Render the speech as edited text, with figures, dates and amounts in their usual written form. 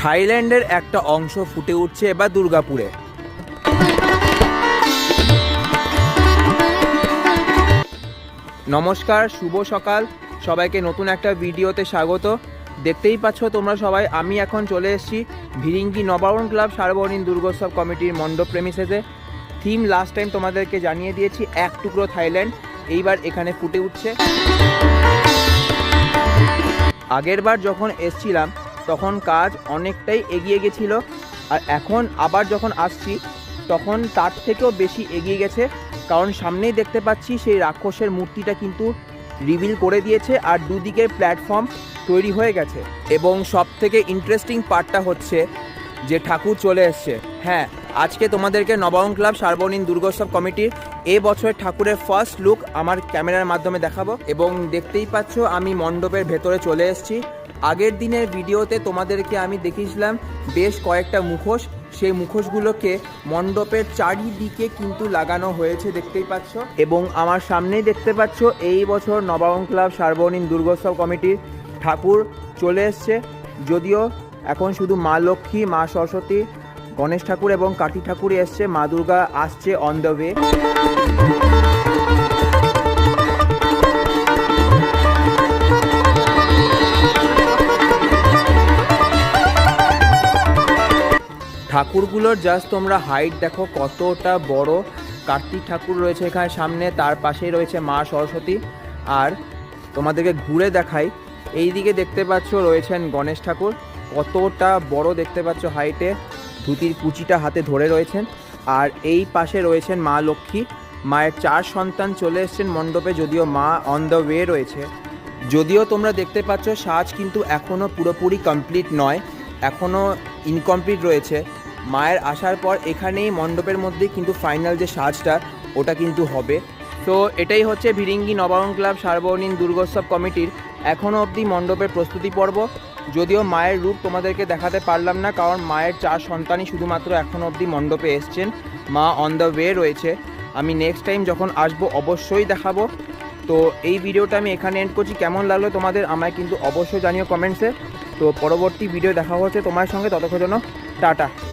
থাইল্যান্ডের একটা অংশ ফুটে উঠছে এবার দুর্গাপুরে। নমস্কার, শুভ সকাল সবাইকে, নতুন একটা ভিডিওতে স্বাগত। দেখতেই পাচ্ছ তোমরা সবাই, আমি এখন চলে এসেছি ভিরিঙ্গি নবারণ ক্লাব সার্বজনীন দুর্গোৎসব কমিটির মণ্ডপ প্রেমিসেসে। থিম লাস্ট টাইম তোমাদেরকে জানিয়ে দিয়েছি, এক টুকরো থাইল্যান্ড। এইবার এখানে ফুটে উঠছে। আগের বার যখন এসছিলাম তখন কাজ অনেকটাই এগিয়ে গেছিলো, আর এখন আবার যখন আসছি তখন তার থেকেও বেশি এগিয়ে গেছে। কারণ সামনেই দেখতে পাচ্ছি সেই রাক্ষসের মূর্তিটা কিন্তু রিভিল করে দিয়েছে, আর দুদিকের প্ল্যাটফর্ম তৈরি হয়ে গেছে। এবং সব থেকে ইন্টারেস্টিং পার্টটা হচ্ছে যে ঠাকুর চলে এসছে। হ্যাঁ, আজকে তোমাদেরকে নবারণ ক্লাব সার্বজনীন দুর্গোৎসব কমিটির এবছরের ঠাকুরের ফার্স্ট লুক আমার ক্যামেরার মাধ্যমে দেখাবো। এবং দেখতেই পাচ্ছ আমি মণ্ডপের ভেতরে চলে এসেছি। আগের দিনের ভিডিওতে তোমাদেরকে আমি দেখিয়েছিলাম বেশ কয়েকটা মুখোশ, সেই মুখোশগুলোকে মণ্ডপের চারিদিকে কিন্তু লাগানো হয়েছে, দেখতেই পাচ্ছ। এবং আমার সামনেই দেখতে পাচ্ছ এই বছর নবারণ ক্লাব সার্বজনীন দুর্গোৎসব কমিটির ঠাকুর চলে এসছে। যদিও এখন শুধু মা লক্ষ্মী, মা সরস্বতী, গণেশ ঠাকুর এবং কাঠি ঠাকুরই এসছে, মা দুর্গা আসছে অন দ্য ওয়ে। ঠাকুরগুলোর জাস্ট তোমরা হাইট দেখো কতটা বড়। কার্তিক ঠাকুর রয়েছে এখানে সামনে, তার পাশেই রয়েছে মা সরস্বতী। আর তোমাদেরকে ঘুরে দেখাই, এই দিকে দেখতে পাচ্ছ রয়েছেন গণেশ ঠাকুর, কতটা বড় দেখতে পাচ্ছ হাইটে, ধুতির কুচিটা হাতে ধরে রয়েছেন। আর এই পাশে রয়েছেন মা লক্ষ্মী, মায়ের 4 সন্তান চলে এসছেন মণ্ডপে, যদিও মা অন দ্য ওয়ে রয়েছে। যদিও তোমরা দেখতে পাচ্ছ সাজ কিন্তু এখনও পুরোপুরি কমপ্লিট নয়, এখনও ইনকমপ্লিট রয়েছে। মায়ের আসার পর এখানেই মণ্ডপের মধ্যেই কিন্তু ফাইনাল যে সাজটা ওটা কিন্তু হবে। তো এটাই হচ্ছে ভিরিঙ্গি নবারণ ক্লাব সার্বজনীন দুর্গোৎসব কমিটির এখনও অবধি মণ্ডপের প্রস্তুতি পর্ব। যদিও মায়ের রূপ তোমাদেরকে দেখাতে পারলাম না, কারণ মায়ের 4 সন্তানই শুধুমাত্র এখনও অবধি মণ্ডপে এসছেন, মা অন দ্য ওয়ে রয়েছে। আমি নেক্সট টাইম যখন আসবো অবশ্যই দেখাবো। তো এই ভিডিওটা আমি এখানে এন্ড করছি। কেমন লাগলো তোমাদের আমায় কিন্তু অবশ্যই জানিও কমেন্টসে। তো পরবর্তী ভিডিও দেখা হচ্ছে তোমার সঙ্গে, ততক্ষণ জন্য টাটা।